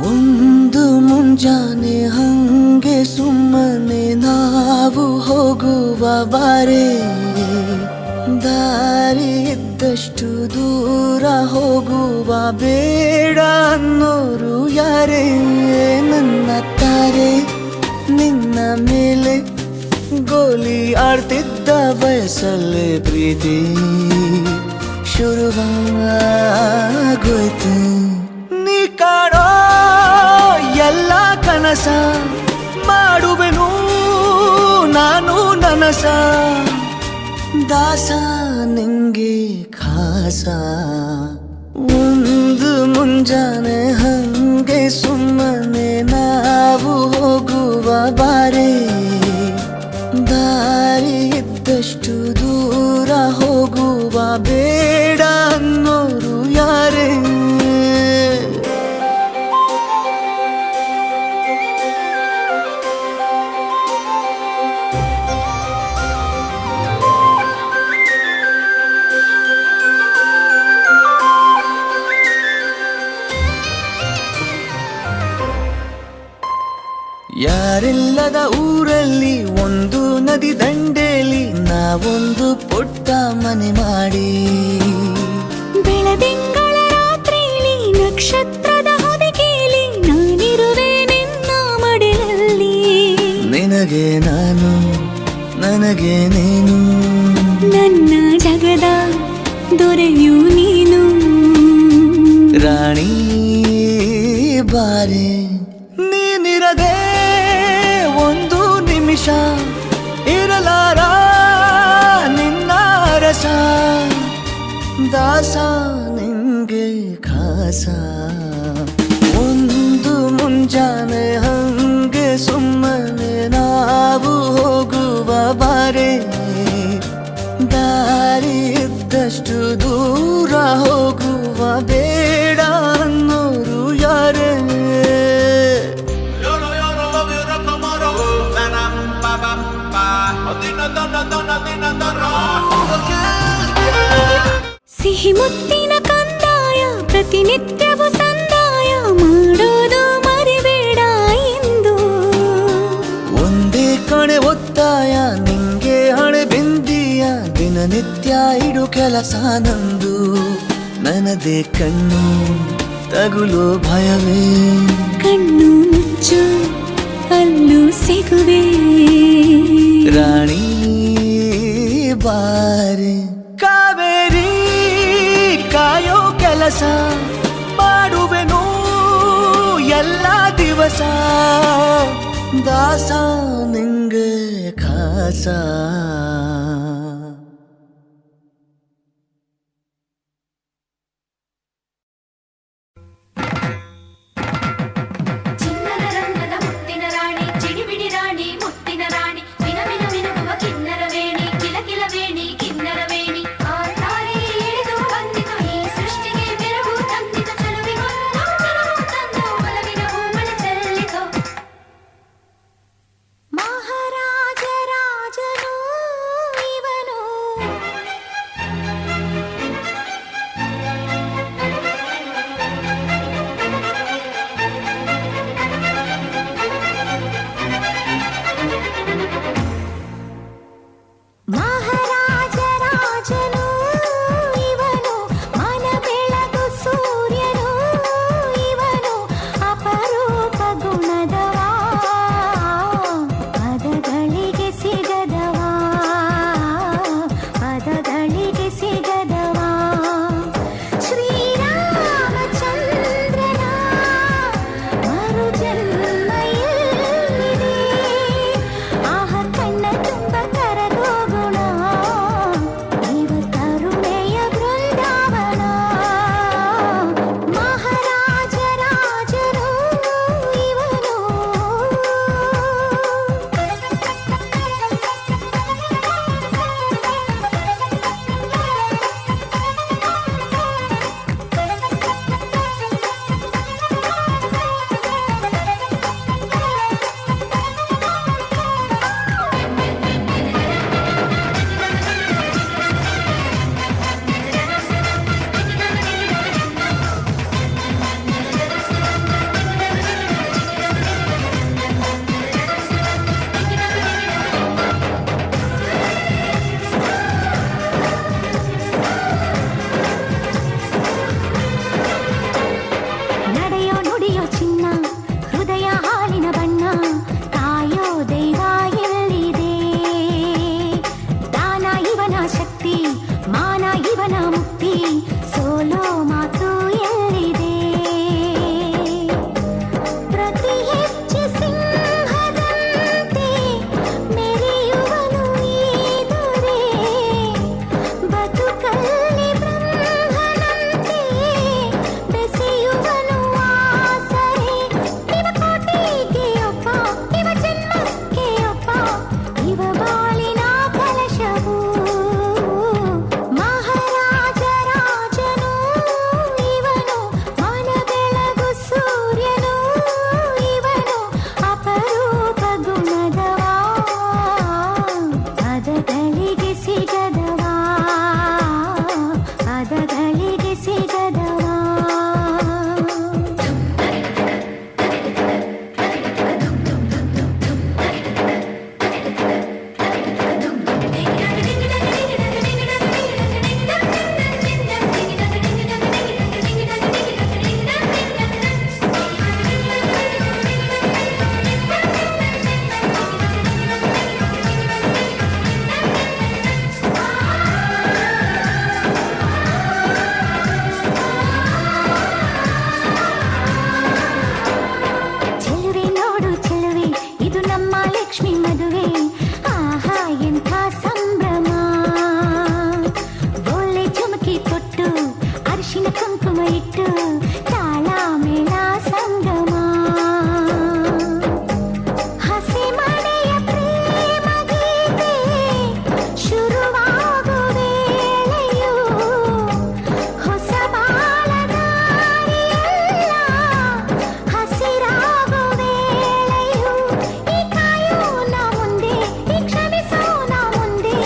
ಒಂದು ಮುಂಜಾನೆ ಹಂಗೆ ಸುಮ್ಮನೆ ನಾವು ಹೋಗುವ ಬಾರೆ, ದಾರಿ ಇದ್ದಷ್ಟು ದೂರ ಹೋಗುವ ಬೇಡ ಅನ್ನೋರು ಯಾರೇ. ನನ್ನ ತಾರೆ ನಿನ್ನ ಮೇಲೆ ಗೋಲಿ ಆಡ್ತಿದ್ದ ವಯಸ್ಸಲ್ಲೇ ಪ್ರೀತಿ ಶುರುವಾಗೋಯ್ತು. ನೀ ಕಾಣೋ ಎಲ್ಲ ಕನಸ ಮಾಡುವೆನು ನಾನು ನನಸ, ದಾಸ ನಿಂಗೆ ಖಾಸ. ಒಂದು ಮುಂಜಾನೆ ಹಂಗೆ ಸುಮ್ಮನೆ ನಾವು ಹೋಗುವ ಬಾರೆ, ದಾರಿ ಇದ್ದಷ್ಟು ದೂರ ಹೋಗುವ ಬೇಡ ಅನ್ನೋರು ಯಾರೇ. ಯಾರಿಲ್ಲದ ಊರಲ್ಲಿ ಒಂದು ನದಿ ದಂಡೆಯಲ್ಲಿ ನಾವೊಂದು ಪುಟ್ಟ ಮನೆ ಮಾಡಿ, ಬೆಳದಿಂಗಳ ರಾತ್ರಿಲಿ ನಕ್ಷತ್ರದ ಹೊದಿಕೆಯಲ್ಲಿ ನಾನಿರುವೆ ನಿನ್ನ ಮಡಿಲಲ್ಲಿ. ನಿನಗೆ ನಾನು ನನಗೆ ನೀನು, ನನ್ನ ಜಗದ ದೊರೆಯು ನೀನು. ರಾಣಿ ಬಾರೆ ನೀನಿರದೆ ಒಂದು ನಿಮಿಷ ಇರಲಾರ ನಿನ್ನ ರಸ, ದಾಸ ನಿಂಗೆ ಖಾಸ. ಒಂದು ಮುಂಜಾನೆ ಹಂಗೆ ಸುಮ್ಮನೆ ನಾವು ಹೋಗುವ ಬಾರೆ, ದಾರಿ ಇದ್ದಷ್ಟು ದೂರ ಹೋಗುವ ಬೇಡ ಅನ್ನೋರು ಯಾರೇ. ಸಿಹಿ ಮುತ್ತಿನ ಕಂದಾಯ ಪ್ರತಿನಿತ್ಯವೂ ಸಂದಾಯ ಮಾಡೋದು ಮರಿಬೇಡ ಎಂದು. ಒಂದೇ ಕಣೆ ಒತ್ತಾಯ ನಿಂಗೆ ಹಣೆ ಬಿಂದಿಯ, ದಿನನಿತ್ಯ ಇಡು ಕೆಲಸ ನಂದು. ನನ್ನದೇ ಕಣ್ಣು ತಗುಲೋ ಭಯವೇ, ಕಣ್ಣು ಮುಚ್ಚು ಅಲ್ಲೂ ಸಿಗುವೆ. ರಾಣಿ ಬಾರೆ ಕಾವೇರಿ ಕಾಯೋ ಕೆಲಸ ಮಾಡುವೆನು ಎಲ್ಲ ದಿವಸ, ದಾಸ ನಿಂಗೆ ಖಾಸ. ಮಹಾರಾಜ ರಾಜನು ಇವ ಇಟ್ಟು ತಾಳ ಮೇಳ ಸಂಗಮ ಹಸಿ ಮನೆಯ ಪ್ರೇಮ ಗೀತೆ ಶುರುವಾಗೋ ವೇಳೆಯು ಹೊಸ ಬಾಳದಾರಿಯೆಲ್ಲ ಹಸಿರಾಗೋ ವೇಳೆಯು ಈ ಕಾಯೋಣ ಮುಂದೆ ಈ ಕ್ಷಮಿಸೋಣ ಮುಂದೆ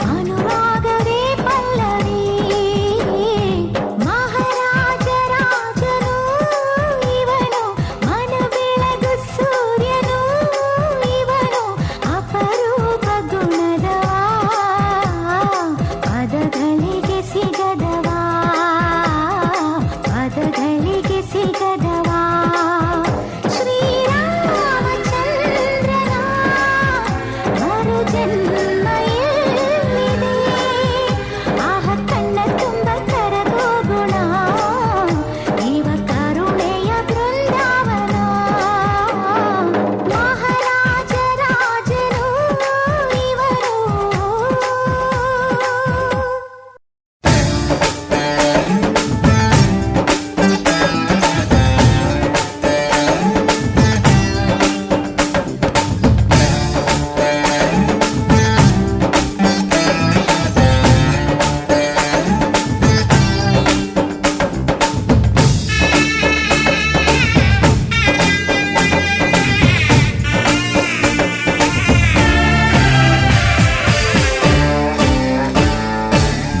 ಅನುರಾಗವೇ ಪಲ್ಲವಿ ಮಹಾರಾಜ ರಾಜನು ಇವನು ಮನ ಬೆಳಗು ಸೂರ್ಯನು ಇವನು ಅಪರೂಪ ಗುಣದವ ಪದಗಳಿಗೆ ಸಿಗದವ ಪದಗಳಿಗೆ ಸಿಗದವ ಶ್ರೀರಾಮಚಂದ್ರನ ಮರು ಜನ್ಮ ಎಲ್ಲಿದೆ ಆಹ ಕಣ್ಣ ತುಂಬ ಕರಗೋ ಗುಣ ಇವ ಕರುಣೆಯ ಬೃಂದಾವನ ಮಹಾರಾಜ ರಾಜನು ಇವನು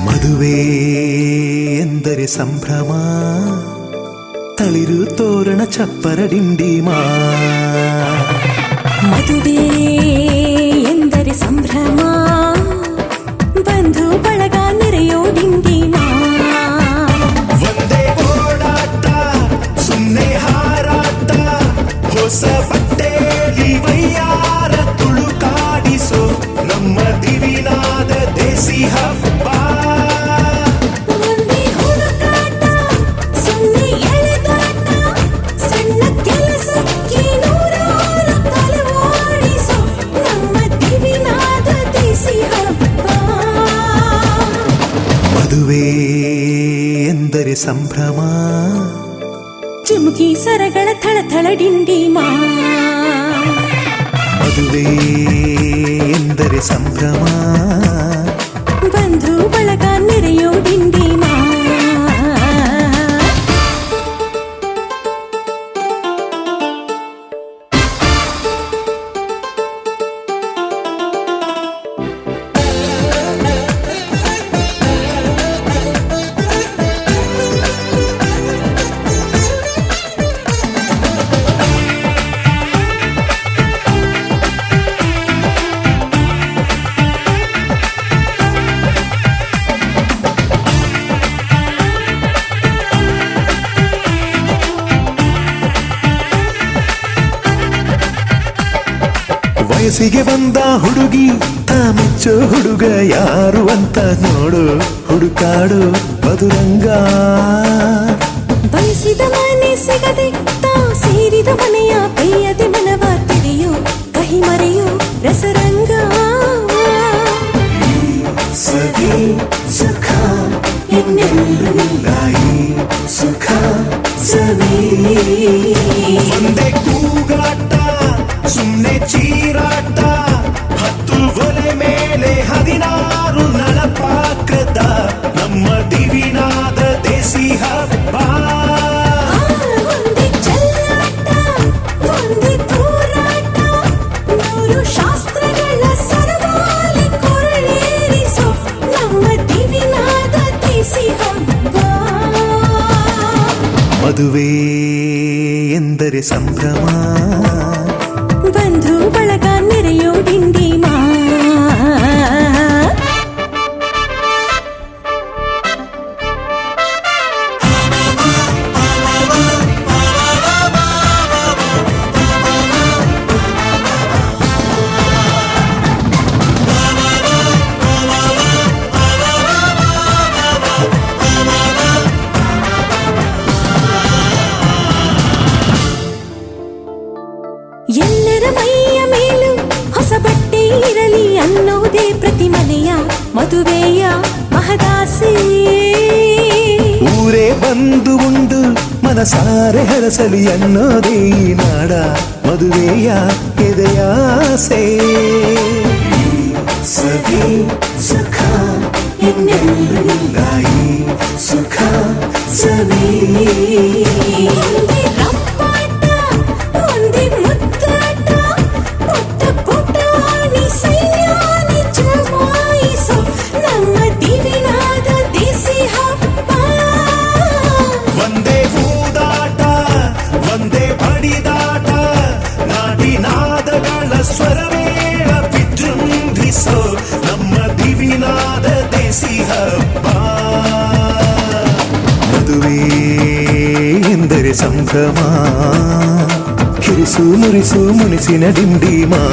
ಮದುವೆ ಎಂದರೆ ಸಂಭ್ರಮ ತಳಿರು ತೋರಣ ಚಪ್ಪರ ಡಿಂಡಿಮಾ ಮದುವೆ ಎಂದರೆ ಸಂಭ್ರಮ ಬಂಧು ಬಳಗ ನೆರೆಯೋ ಡಿಂಡಿಮ ಒಂದೇ ಓಡಾಟ ಸುಮ್ಮನೆ ಹಾರಾಟ ಹೊಸ ಬಟ್ಟೆಲಿ ವೈಯಾರ ತುಳುಕಾಡಿಸೋ ನಮ್ಮ ದಿವಿನಾದ ದೇಸಿ ಹಬ್ಬ ಒಂದೇ ಹುಡುಕಾಟ ಸುಮ್ಮನೆ ಎಳೆದಾಟ ಸಣ್ಣ ಕೆಲಸಕ್ಕೆ ನೂರಾರು ತಲವಾಡಿಸೋ ನಮ್ಮ ದಿವಿನಾದ ದೇಸಿ ಹಬ್ಬ ಮದುವೆ ಎಂದರೆ ಸಂಭ್ರಮ ಚುಮುಕಿ ಸರಗಳ ಥಳಥಳ ಡಿಂಡಿಮ ಮದುವೆ ಎಂದರೆ ಸಂಭ್ರಮ ಬಂಧು ಬಳಗ ನೆರೆಯೋ ಡಿಂಡಿಮ ವಯಸ್ಸಿಗೆ ಬಂದ ಹುಡುಗಿ ತಾ ಮೆಚ್ಚೋ ಹುಡುಗ ಯಾರು ಅಂತ ನೋಡು ಹುಡುಕಾಡು ಮಧುರಂಗ ಬಯಸಿದ ಮನೆ ಸಿಗದೆ ತಾ ಸೇರಿದ ಮನೆಯ ಬೇಯದೆ ಮನವ ತಿಳಿಯೋ ಕಹಿ ಮರೆಯೋ ರಸರಂಗ ಸವಿ ಸುಖ ಇನ್ನೆಲ್ಲೂ ಇಲ್ಲ ಈ ಸುಖ ಸವಿ ಒಂದೇ ಕೂಗಾಟ ಸುಮ್ಮನೆ ಚೀರಾಟ ಹತ್ತು ಒಲೆ ಮೇಲೆ 16 ನಳಪಾಕದ ನಮ್ಮ ದಿವಿನಾದ ದೇಸಿ ಹಬ್ಬ ಒಂದೇ ಚೆಲ್ಲಾಟ ಒಂದೇ ತೂರಾಟ ನೂರು ಶಾಸ್ತ್ರಗಳ ಸರಮಾಲೆ ಕೊರಳೇರಿಸೋ ನಮ್ಮ ದಿವಿನಾದ ದೇಸಿ ಹಬ್ಬ ಮದುವೆ ಎಂದರೆ ಸಂಭ್ರಮ ಬಂಧು ಬಳಗ ನೆರೆಯೋ ಡಿಂಡಿಮ ಎಲ್ಲರ ಮೈಯ ಮೇಲೂ ಹೊಸ ಮನಸಾರೆ ಹರಸಲಿ ಅನ್ನೋದೇ ಈ ನಾಡ ಮದುವೆಯ ಎದೆಯಾಸೆ ಸವಿ ಸುಖ ಇನ್ನೆಲ್ಲ ಈ ಸುಖ ಸವಿ ಒಂದೇ ರಂಪಾಟ, ಒಂದೇ ಮುದ್ದಾಟ, ಪುಟ್ಟ ಪುಟಾಣಿ ಸೈಯಾನಿ ಜಮಾಯಿಸೋ ನಮ್ಮ ದಿವಿನಾದ ದೇಸಿ ಹಬ್ಬ. ಒಂದೇ ಊದಾಟ ಒಂದೇ ಬಡಿದಾಟ ನಾಡಿನಾದಗಳ ಸ್ವರಮೇಳ ವಿಜೃಂಭಿಸೋ ನಮ್ಮ ದಿವಿನಾದ ದೇಸಿ ಹಬ್ಬ ಮದುವೆ ಎಂದರೆ ಸಂಭ್ರಮ ಕಿರಿಸು ಮುರಿಸು ಮುನಿಸಿನ ಡಿಂಡಿಮಾ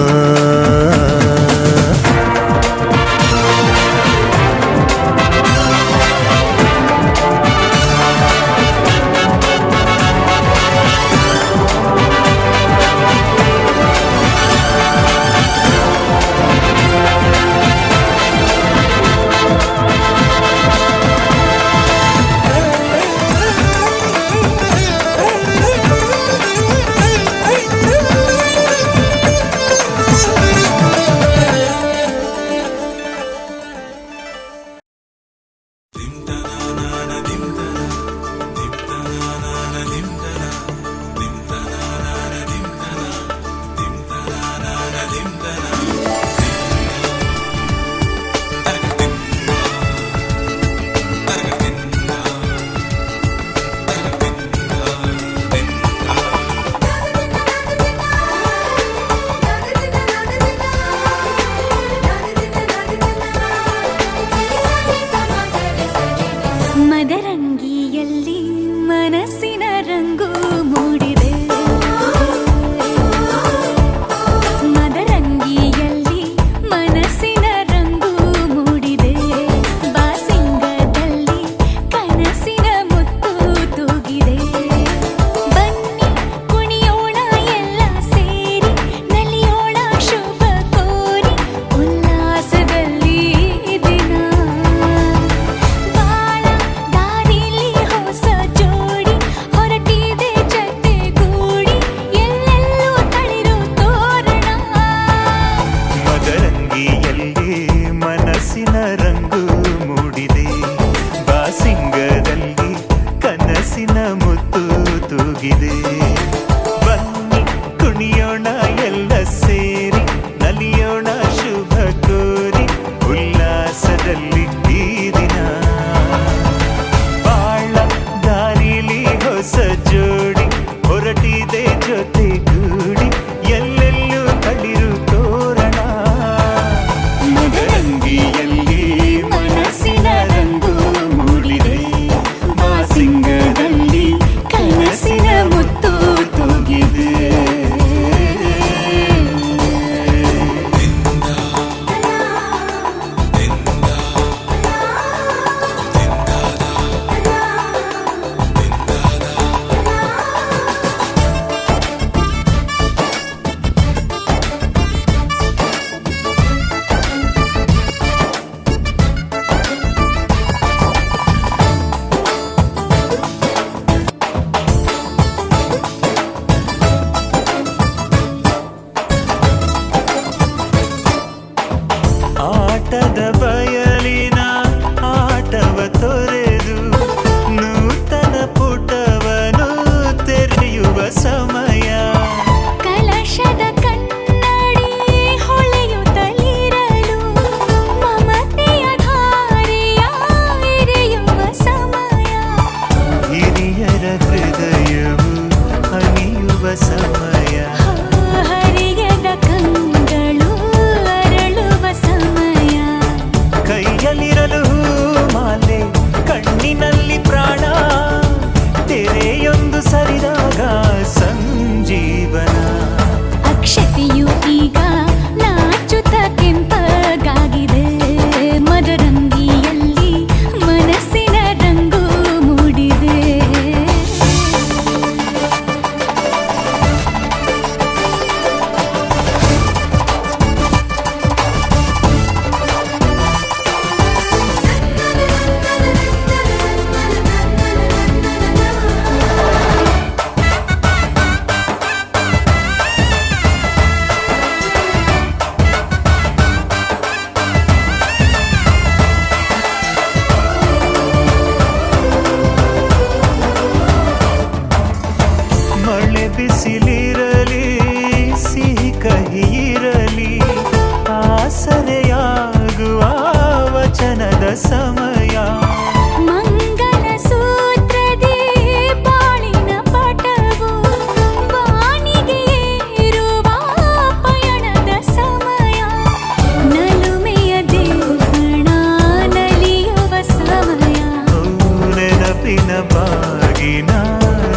ಬಾಗಿನ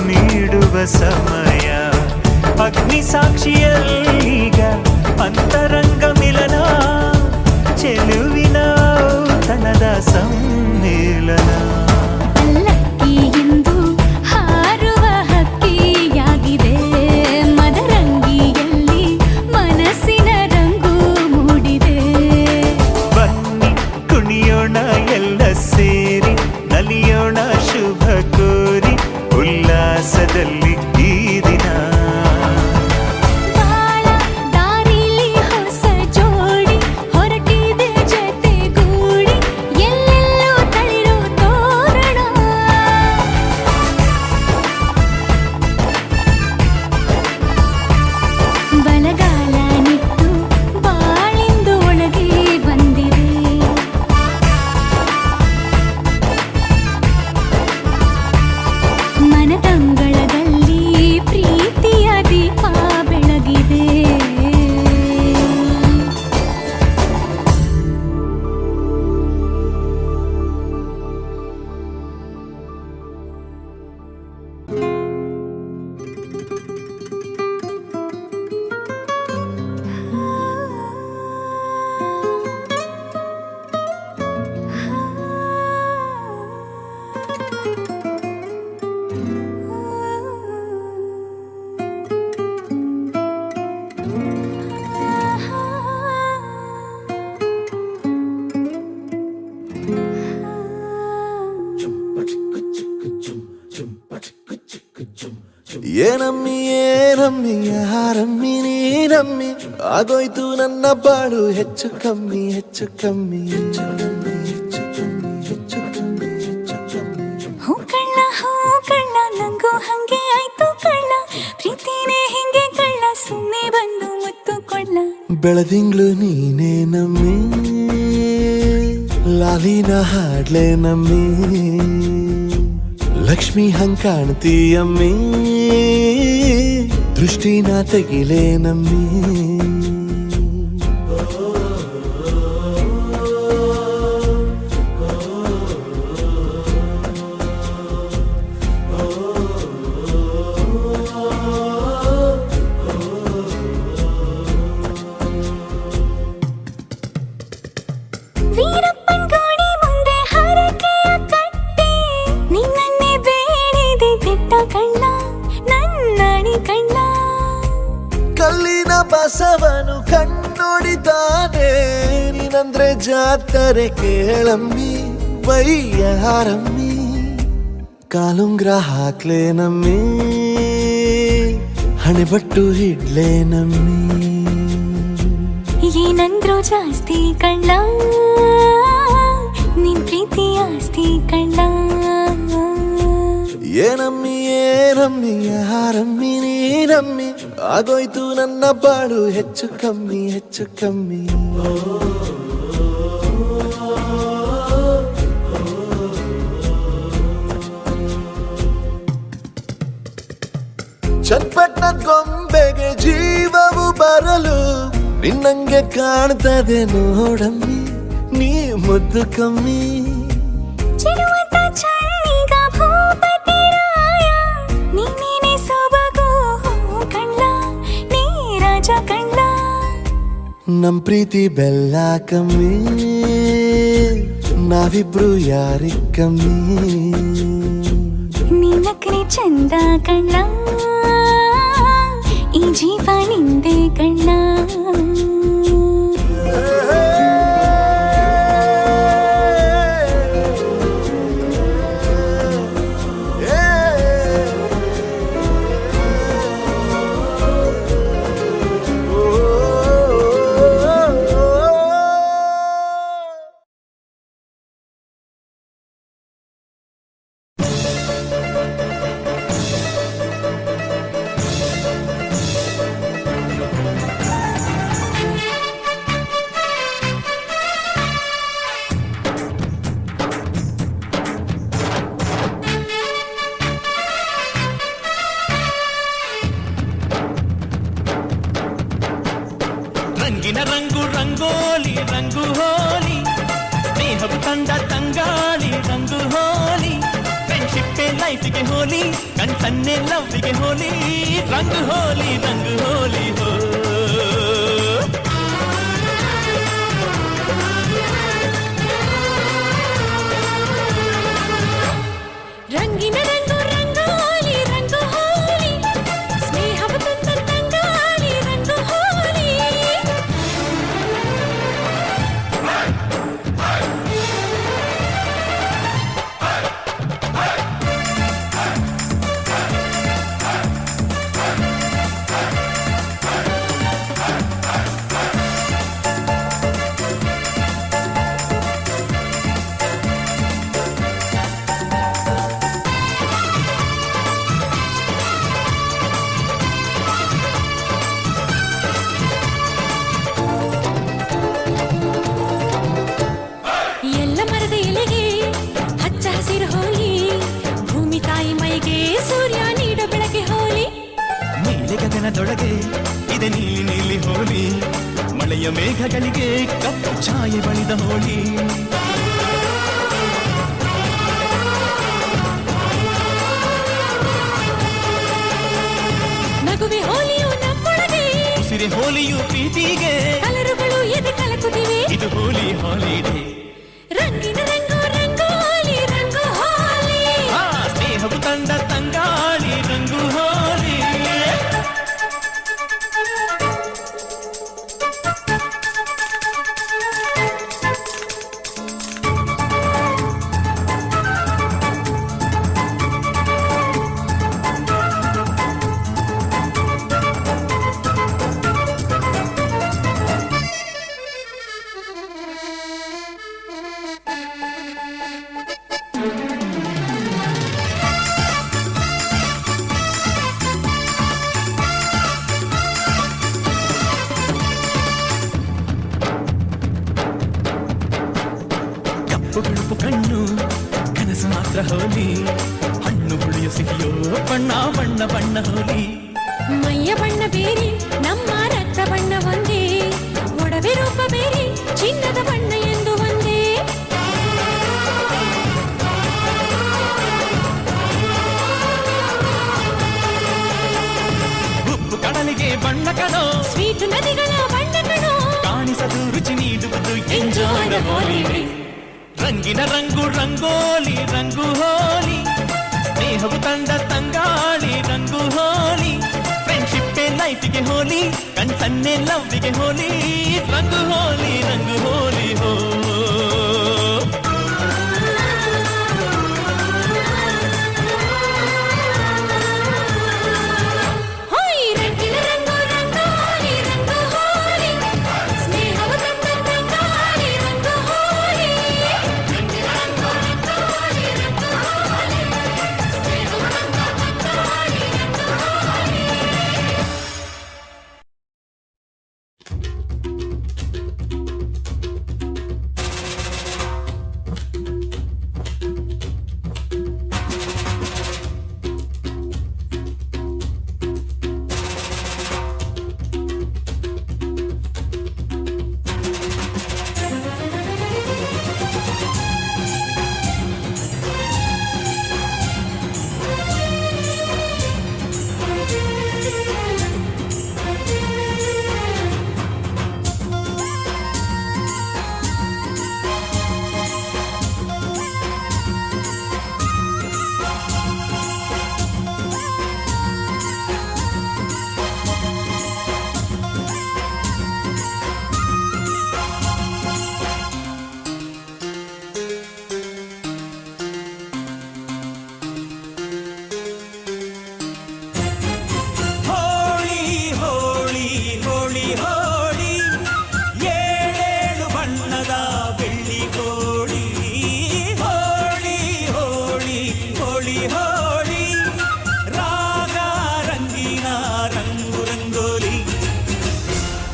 ನೀಡುವ ಸಮಯ ಅಗ್ನಿ ಸಾಕ್ಷಿಯಲ್ಲೀಗ ಅಂತರಂಗ ಮಿಲನ ಚೆಲುವಿನ ತನದ ಸಮ್ಮೇಳನ ಲಕ್ಕಿ ಎಂದು ಹಾರುವ ಹಕ್ಕಿಯಾಗಿದೆ ಮದರಂಗಿಯಲ್ಲಿ ಮನಸ್ಸಿನ ರಂಗು ಮೂಡಿದೆ ಬನ್ನಿ ಕುಣಿಯೋಣ ಎಲ್ಲ ಸೇರಿ ನಲಿಯೋಣ ಶುಭ ಕೋರಿ ಉಲ್ಲಾಸದಲ್ಲಿ ಈ ದಿನ ಬಾಳ ದಾರಿಲಿ ಹೊಸ ಜೋಡಿ ಹೊರಟಿದೆ ಜೊತೆಗೂಡಿ ಎಲ್ಲೆಲ್ಲೂ ತಳಿರೋ ತೋರಣ ಬಲಗಾಲ ನಿಟ್ಟು ಬಾಳಿಂದು ಒಳಗೆ ಬಂದಿದೆ ಮನದಂಗಳದಲ್ಲಿ ಪ್ರೀತಿಯ ದೀಪ ಬೆಳಗಿದೆ ಏನಮ್ಮಿ ಏನಮ್ಮಿ ಯಾರಮ್ಮಿ ನೀನಮ್ಮಿ ಆಗೋಯ್ತು ನನ್ನ ಬಾಳು ಹೆಚ್ಚು ಕಮ್ಮಿ ಹೆಚ್ಚು ಕಮ್ಮಿ ಹೆಚ್ಚು ಕಮ್ಮಿ ಹೆಚ್ಚು ಕಮ್ಮಿ ಹೆಚ್ಚು ಕಮ್ಮಿ ಹೆಚ್ಚು ಕಮ್ಮಿ ಹೂ ಕಳ್ಳ ನಂಗೂ ಹಂಗೆ ಆಯ್ತು ಕಳ್ಳ ಪ್ರೀತಿನೇ ಹಿಂಗೆ ಕಳ್ಳ ಸುಮ್ಮನೆ ಬಂದು ಮುತ್ತು ಕೊಳ್ಳ ಬೆಳದಿಂಗ್ಳು ನೀನೇ ನಮ್ಮಿ ಲಾಲಿನ ಹಾಡ್ಲೆ ನಮ್ಮಿ ಲಕ್ಷ್ಮಿ ಹಂಗ್ ಕಾಣ್ತೀಯಮ್ಮಿ ದೃಷ್ಟಿನ ತೆಗಿಲೆ ನಮ್ಮಿ ವೀರಪ್ಪನ್ ಗೋಡಿ ಮುಂದೆ ಹರಕೆಯ ಕಟ್ಟಿ ನಿನ್ನನ್ನೇ ಬೇಡಿದೆ ದಿಟ್ಟ ಕಣ್ಣ ನನ್ನಣಿ ಕಣ್ಣ ಕಲ್ಲಿನ ಬಸವನು ಕಣ್ಣೊಡಿತಾನೆ ನೀನಂದ್ರೆ ಜಾತರೆ ಕೇಳಮ್ಮಿ ವಯ್ಯಾರಮ್ಮಿ ಕಾಲುಂಗ್ರ ಹಾಕ್ಲೆ ನಮ್ಮಿ ಹಣೆಬಟ್ಟು ಹಿಡ್ಲೆ ನಮ್ಮಿ ಏನಂದ್ರು ಜಾಸ್ತಿ ಕಳ್ಳ ನಿನ್ ಪ್ರೀತಿ ಆಸ್ತಿ ಕಳ್ಳ ಏನಮ್ಮಿ ಏನಮ್ಮಿ ಯಾರಮ್ಮಿ ನೀನಮ್ಮಿ ಆಗೋಯ್ತು ನನ್ನ ಬಾಳು ಹೆಚ್ಚು ಕಮ್ಮಿ ಹೆಚ್ಚು ಕಮ್ಮಿ ಚನ್ನಪಟ್ಟಣ ಗೊಂಬೆಗೆ ಜೀವವು ಬರಲು ನಿನ್ನಂಗೆ ಕಾಣ್ತದೆ ನೋಡಮ್ಮಿ ನೀ ಮುದ್ದು ಕಮ್ಮಿ ಚಿರುವಟ ಚಳ್ಳಿಗ ಭೂಪತಿ ರಾಯ ನೀನೇನೆ ಸೊಬಗು ಕಳ್ಳ ನೀ ರಾಜ ಕಳ್ಳ ನಮ್ ಪ್ರೀತಿ ಬೆಲ್ಲ ಕಮ್ಮಿ ನಾವಿಬ್ರು ಯಾರಿಗ್ ಕಮ್ಮಿ ನೀನಕ್ರೆ ಚಂದ ಕಳ್ಳ ಈ ಜೀವ ನಿಂದೆ ಕಳ್ಳ ಲೈಫಿಗೆ ಹೋಲಿ ಕಣ್ಸನ್ನೆ ಲವ್ವಿಗೆ ಹೋಲಿ ರಂಗು ಹೋಲಿ ಹೋ ರಂಗಿನ ರಂಗು ರಂಗೋಲಿ ರಂಗು ಹೋಲಿ ಸ್ನೇಹವ ತಂದ ತಂಗಾಳಿ ರಂಗು ಹೋಲಿ ಎಲ್ಲ ಮರದ ಎಲೆಗೆ ಹಚ್ಚ ಹಸಿರು ಹೋಲಿ ಭೂಮಿ ತಾಯಿ ಮೈಗೆ ಸೂರ್ಯ ನೀಡೋ ಬೆಳಗ್ಗೆ ಹೋಲಿ ನೀಲಿ ಗಗನದೊಳಗೆ ಇದೆ ನೀಲಿ ನೀಲಿ ಹೋಲಿ ಮಳೆಯ ಮೇಘಗಳಿಗೆ ಕಪ್ಪು ಛಾಯೆ ಬಳಿದ ಹೋಲಿ ನಗುವೆ ಹೋಲಿಯು ನಮ್ಮೊಳಗೆ ಉಸಿರೆ ಹೋಲಿಯು ಪ್ರೀತಿಗೆ ಕಲರುಗಳು ಎದೆ ಕಲಕುತ್ತಿವೆ ಇದು ಹೋಲಿ ಹಾಲಿಡೇ ರಂಗಿನ ರಂಗು ರಂಗೋಲಿ ರಂಗು ಹೋಲಿ ಸ್ನೇಹವು ತಂದ ತಂಗಾಳಿ ರಂಗು ಹೋಲಿ ಕಪ್ಪು ಬಿಳುಪು ಕಣ್ಣು ಕನಸು ಮಾತ್ರ ಹೋಲಿ ಹಣ್ಣು ಹುಳಿಯು ಸಿಹಿಯೋ ಬಣ್ಣ ಬಣ್ಣ ಬಣ್ಣ ಹೋಲಿ ಮೈಯ ಬಣ್ಣ ಬೇರೆ ನಮ್ಮ ರಕ್ತ ಬಣ್ಣ ಒಂದೇ ಒಡವೆ ರೂಪ ಬೇರೆ ಚಿನ್ನದ ಬಣ್ಣ ಎಂದು ಒಂದೇ ಉಪ್ಪು ಕಡಲಿಗೆ ಬಣ್ಣ ಕಣೋ ಸ್ವೀಟ್ ನದಿಗಳ ಬಣ್ಣ ಕಣೋ ಕಾಣಿಸದು ರುಚಿ ನೀಡುವುದು ಎಂಜಾಯ್ ದ ಹಾಲಿಡೇ ರಂಗಿನ ರಂಗು ರಂಗೋಲಿ ರಂಗು ಹೋಲಿ ಸ್ನೇಹವು ತಂದ ತಂಗಾಳಿ ರಂಗು ಹೋಲಿ ಫ್ರೆಂಡ್ಶಿಪ್ ಲೈಫಿಗೆ ಹೋಲಿ ಕಣ್ಸನ್ನೆ ಲವ್ವಿಗೆ ಹೋಲಿ ರಂಗು ಹೋಲಿ ಹೋ ಹೋಯ್ ರಂಗಿನ ರಂಗು ರಂಗೋಲಿ ರಂಗು ಹೋಲಿ ಸ್ನೇಹವ ತಂದ ತಂಗಾಳಿ ರಂಗು ಹೋಲಿ ರಂಗಿನ ರಂಗು ರಂಗೋಲಿ ರಂಗು ಹೋಲಿ ಸ್ನೇಹವ ತಂದ ತಂಗಾಳಿ ರಂಗು ಹೋಲಿ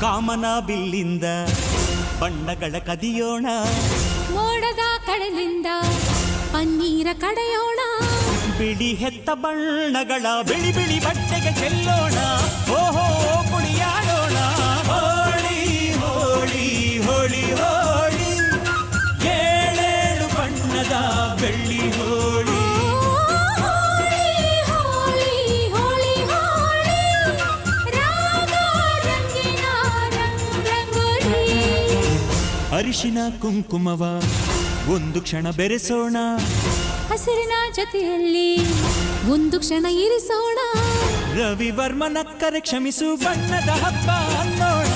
ಕಾಮನ ಬಿಲ್ಲಿಂದ ಬಣ್ಣಗಳ ಕದಿಯೋಣ, ಮೋಡದ ಕಡಲಿಂದ ಪನ್ನೀರ ಕಡೆಯೋಣ, ಬಿಳಿ ಹೆತ್ತ ಬಣ್ಣಗಳ ಬಿಳಿ ಬಿಳಿ ಬಟ್ಟೆಗೆ ಚೆಲ್ಲೋಣ, ಓಹೋ ಕುಣಿಯಾಡೋಣ. ಹೋಳಿ ಹೋಳಿ ಹೋಳಿ ಹೋಳಿ, ಏಳೇಳು ಬಣ್ಣದ ಬೆಳ್ಳಿ ಹೋಳಿ. ಅರಿಶಿನ ಕುಂಕುಮವ ಒಂದು ಕ್ಷಣ ಬೆರೆಸೋಣ, ಹಸಿರಿನ ಜೊತೆಯಲ್ಲಿ ಒಂದು ಕ್ಷಣ ಇರಿಸೋಣ. ರವಿವರ್ಮನಕ್ಕರೆ ಕ್ಷಮಿಸು ಬಣ್ಣದ ಹಬ್ಬ ಅನ್ನೋಣ,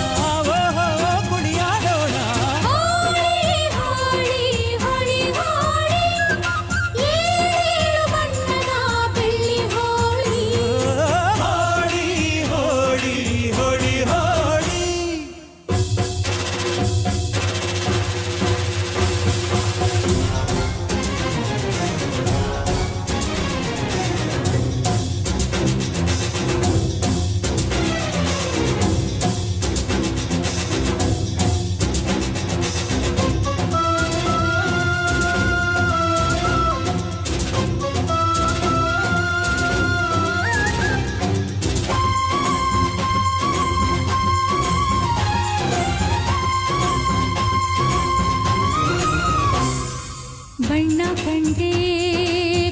ಓಹೋ ಕುಣಿಯಾಡೋಣ. ಹೋಳಿ ಹೋಳಿ ಹೋಳಿ ಹೋಳಿ, ಏಳು ಬಣ್ಣದ ಬೆಳ್ಳಿ ಹೋಳಿ. ಹೋಳಿ ಹೋಳಿ ಹೋಳಿ ಹೋಳಿ. ಬಣ್ಣ ಕಂಡೆ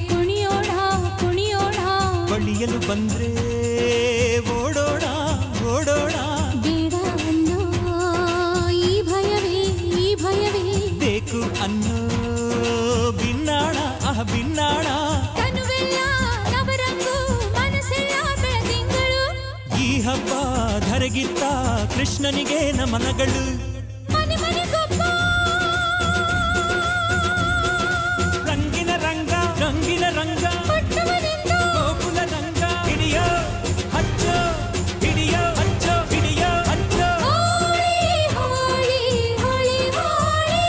ಕುಣಿಯೋಣ ಕುಣಿಯೋಣ, ಬಳಿಯಲು ಬಂದ್ರೆ ಓಡೋಣ ಓಡೋಣ. ಬೇಡ ಅನ್ನೋ ಈ ಭಯವೇ ಈ ಭಯವೇ, ಬೇಕು ಅನ್ನೋ ಬಿನ್ನಾಣ ಬಿನ್ನಾಣ. ತನುವೆಲ್ಲ ನವರಂಗು ಮನಸ್ಸೆಲ್ಲ ಬೆಳದಿಂಗಳು, ಈ ಹಬ್ಬ ಧರೆಗಿತ್ತ ಕೃಷ್ಣನಿಗೆ ನಮನಗಳು. ಮನೆ ಮನೆಗೊಬ್ಬ ರಂಗಿನ ರಂಗ ರಂಗಿನ ರಂಗ, ಪುಟ್ಟವನಿಂದ ಗೋಕುಲ ರಂಗ. ಹಿಡಿಯೋ ಹಚ್ಚೋ ಹಿಡಿಯೋ ಹಚ್ಚೋ ಹಿಡಿಯೋ ಹಚ್ಚೋ. ಹೋಳಿ ಹೋಳಿ ಹೋಳಿ ಹೋಳಿ,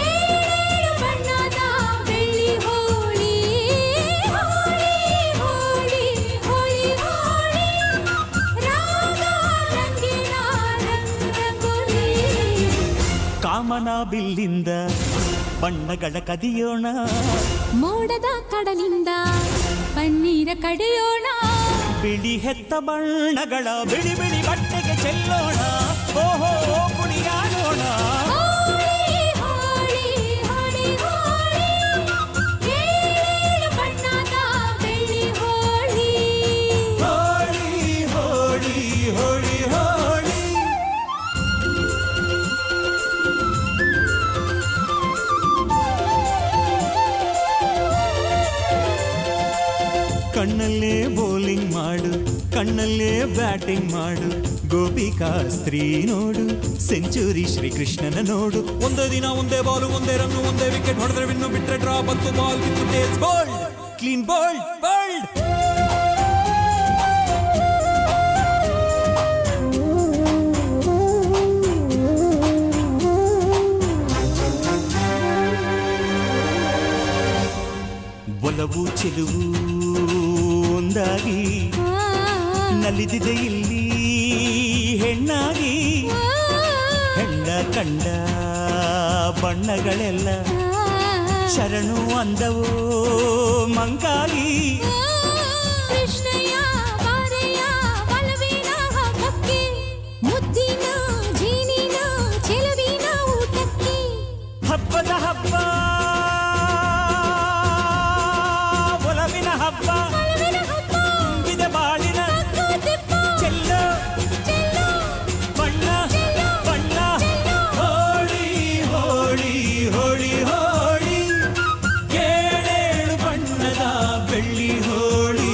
ಏಳು ಬಣ್ಣದ ಬೆಳ್ಳಿ ಹೋಳಿ. ಹೋಳಿ ಹೋಳಿ ಹೋಳಿ ಹೋಳಿ, ರಾಗ ರಂಗಿನ ರಂಗೋಲಿ. ಕಾಮನ ಬಿಲ್ಲಿಂದ ಬಣ್ಣಗಳ ಕದಿಯೋಣ, ಮೋಡದ ಕಡಲಿಂದ ಪನ್ನೀರ ಕಡಿಯೋಣ. ಬಿಳಿ ಹೆತ್ತ ಬಣ್ಣಗಳ ಬಿಳಿ ಬಿಳಿ ಬಟ್ಟೆಗೆ ಚೆಲ್ಲೋಣ, ಓಹೋ ಕುಣಿಯಾಡೋಣ. ಹೋಳಿ ಹೋಳಿ ಹೋಳಿ ಹೋಳಿ, ಏಳು ಬಣ್ಣದ ಬೆಳ್ಳಿ ಹೋಳಿ. ಹೋಳಿ ಹೋಳಿ ಹೋಳಿ ಹೋಳಿ. ಕಣ್ಣಲ್ಲೇ ಬೌಲಿಂಗ್ ಮಾಡು, ಕಣ್ಣಲ್ಲೇ ಬ್ಯಾಟಿಂಗ್ ಮಾಡು. ಗೋಪಿಕಾ ಸ್ತ್ರೀ ನೋಡು, ಸೆಂಚುರಿ ಶ್ರೀಕೃಷ್ಣನ ನೋಡು. ಒಂದೇ ದಿನ ಒಂದೇ ಬಾಲು ಒಂದೇ ರನ್ನು ಒಂದೇ ವಿಕೆಟ್ ಹೊಡೆದ್ರೆ ವಿನ್ನು, ಬಿಟ್ರೆ ಡ್ರಾ ಬಂತು ಬಾಲ್ ಬಿತ್ತು taste bold clean bold bold. ಒಲವು ಚೆಲುವು ಒಂದಾಗಿ ನಲಿದಿದೆ ಇಲ್ಲಿ ಹೆಣ್ಣಾಗಿ. ಹೆಣ್ಣ ಕಂಡ ಬಣ್ಣಗಳೆಲ್ಲ ಶರಣು ಅಂದವೋ ಮಂಕಾಗಿ. ಕೃಷ್ಣಯ್ಯ ಬಾರೆಯ ಬಲವಿನ ಹಬ್ಬಕ್ಕೆ, ಮುದ್ದಿನ ಜೀನಿನ ಚೆಲುವಿನ ಊಟಕ್ಕೆ. ಹಬ್ಬದ ಹಬ್ಬ ಒಲವಿನ ಹಬ್ಬ, ಬಲವಿನ ಹಬ್ಬ ತುಂಬಿದ ಬಾಳಿನ ದಿಪ್ಪ ಚೆಲ್ಲೋ ಚೆಲ್ಲೋ ಬಣ್ಣ ಬಣ್ಣ. ಹೋಳಿ ಹೋಳಿ ಹೋಳಿ ಹೋಳಿ, ಏಳೇಳು ಬಣ್ಣದ ಬೆಳ್ಳಿ ಹೋಳಿ.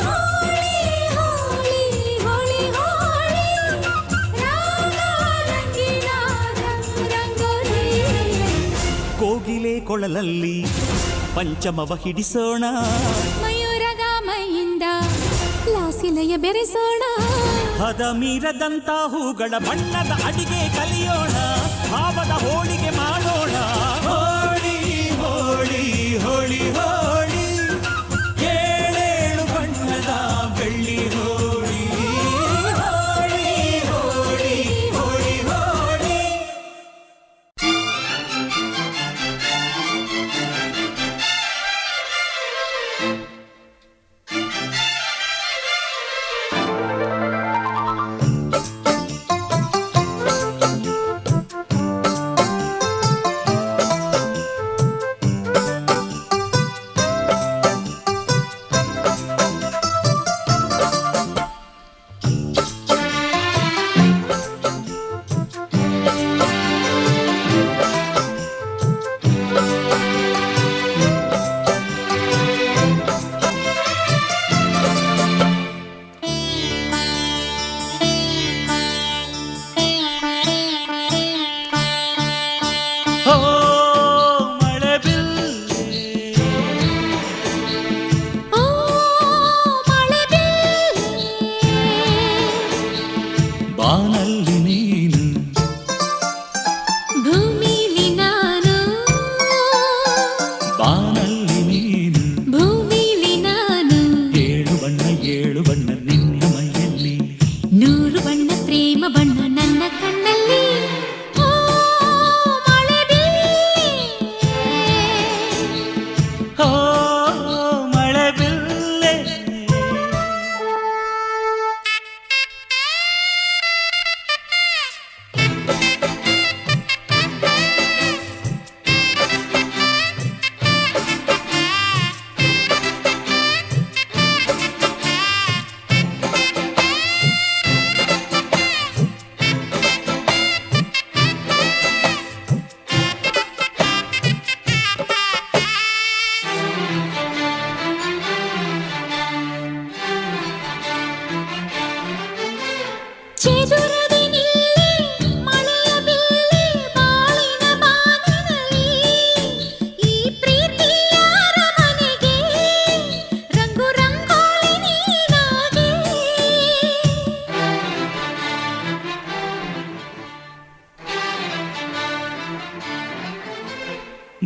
ಹೋಳಿ ಹೋಳಿ ಹೋಳಿ ಹೋಳಿ, ರಾಗ ರಂಗಿನ ರಂಗೋಲಿ. ಕೋಗಿಲೆ ಕೊಳಲಲ್ಲಿ ಪಂಚಮವ ಹಿಡಿಸೋಣ, ಮಯೂರದ ಮೈಯಿಂದ ಲಾಸಿಲಯ ಬೆರೆಸೋಣ. ಹದ ಮೀರದಂತ ಹೂಗಳ ಬಣ್ಣದ ಅಡಿಗೆ ಕಲಿಯೋಣ, ಭಾವದ ಹೋಳಿಗೆ ಮಾಡೋಣ. ಹೋಳಿ ಹೋಳಿ ಹೋಳಿ ಹೋಳಿ, ಏಳೇಳು ಬಣ್ಣದ ಬೆಳ್ಳಿ ಹೋಳಿ. ಹೋಳಿ ಹೋಳಿ ಹೋಳಿ ಹೋಳಿ. ಬಾನಲ್ಲಿ ನೀನು ಭೂಮಿಲಿ ನಾನು ಏಳು ಬಣ್ಣ ನಿನ್ನ ಮೈಯಲ್ಲಿ 100 ಬಣ್ಣ ಪ್ರೇಮ ಬಣ್ಣ ನನ್ನ ಕಣ್ಣಲ್ಲಿ ಓ ಮಳೆ ಓ ಮಳೆ ಬಿಲ್ಲೆ ಚೆದುರದೆ ನಿಲ್ಲಿ ಮಳೆಯ ಬಿಲ್ಲಿ ಬಾಳಿನ ಬಾನಿನಲ್ಲಿ ಈ ಪ್ರೀತಿಯ ಅರಮನೆಗೆ ರಂಗು ರಂಗೋಲಿ ನೀನಾಗೆ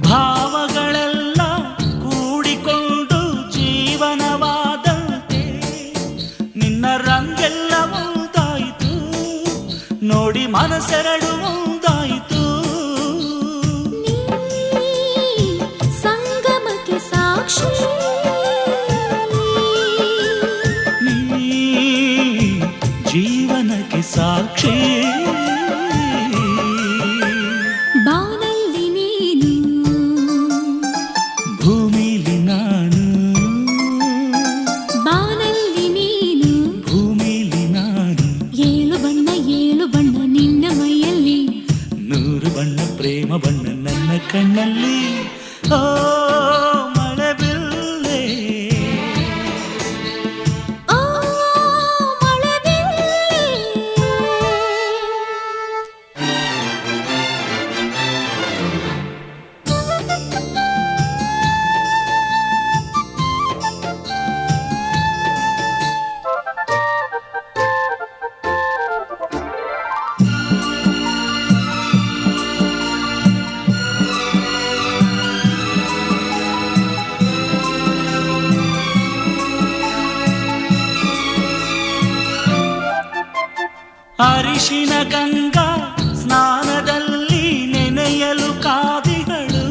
ಭಾವಗಳೆಲ್ಲ ಕೂಡಿಕೊಂಡು ಜೀವನವಾದಂತೆ ನಿನ್ನ ರಂಗೆಲ್ಲ ಮುಂದಾಯಿತು ನೋಡಿ ಮನಸ್ಸೆರಡು ಮುಂದಾಯಿತು ನೀ ಸಂಗಮಕ್ಕೆ ಸಾಕ್ಷಿ ನೀ ಜೀವನಕ್ಕೆ ಸಾಕ್ಷಿ ಬಾನಲ್ಲಿ ನೀನು ಭೂಮಿಲಿ ನಾನು ಬಾನಲ್ಲಿ ನೀನು ಭೂಮಿಲಿ ನಾನು ಏಳು ಬಣ್ಣ ನಿನ್ನ ಮೈಯಲ್ಲಿ 100 ಬಣ್ಣ ಪ್ರೇಮ ಬಣ್ಣ ನನ್ನ ಕಣ್ಣಲ್ಲಿ ಓ ಮಳೆ ಬಿಲ್ಲೆ ಓ ಮಳೆ ಅರಿಶಿನ ಗಂಗಾ ಸ್ನಾನದಲ್ಲಿ ನೆನೆಯಲು ಕಾದಿಗಳು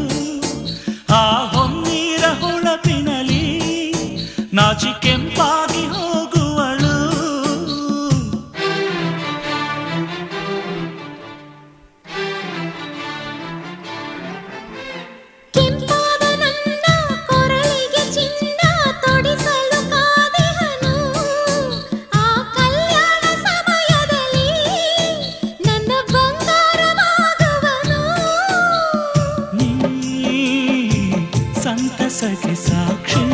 ಆ ಹೊನ್ನೀರ ಹೊಳಪಿನಲ್ಲಿ ನಾಚಿ ಕೆಂಪಾಗಿ ಹೋಗುವಳು ಕೆಂಪಾದ ನನ್ನ ಕೊರಳಿಗೆ ಚಿನ್ನ ತೊಡಿಸಲು ಕಾದೆಹನು ಆ ಕಲ್ಯಾಣ ಸಮಯದಲ್ಲಿ ನನ್ನ ಬಂಗಾರವಾಗುವನು ನೀ ಸಂತಸಕ್ಕೆ ಸಾಕ್ಷಿ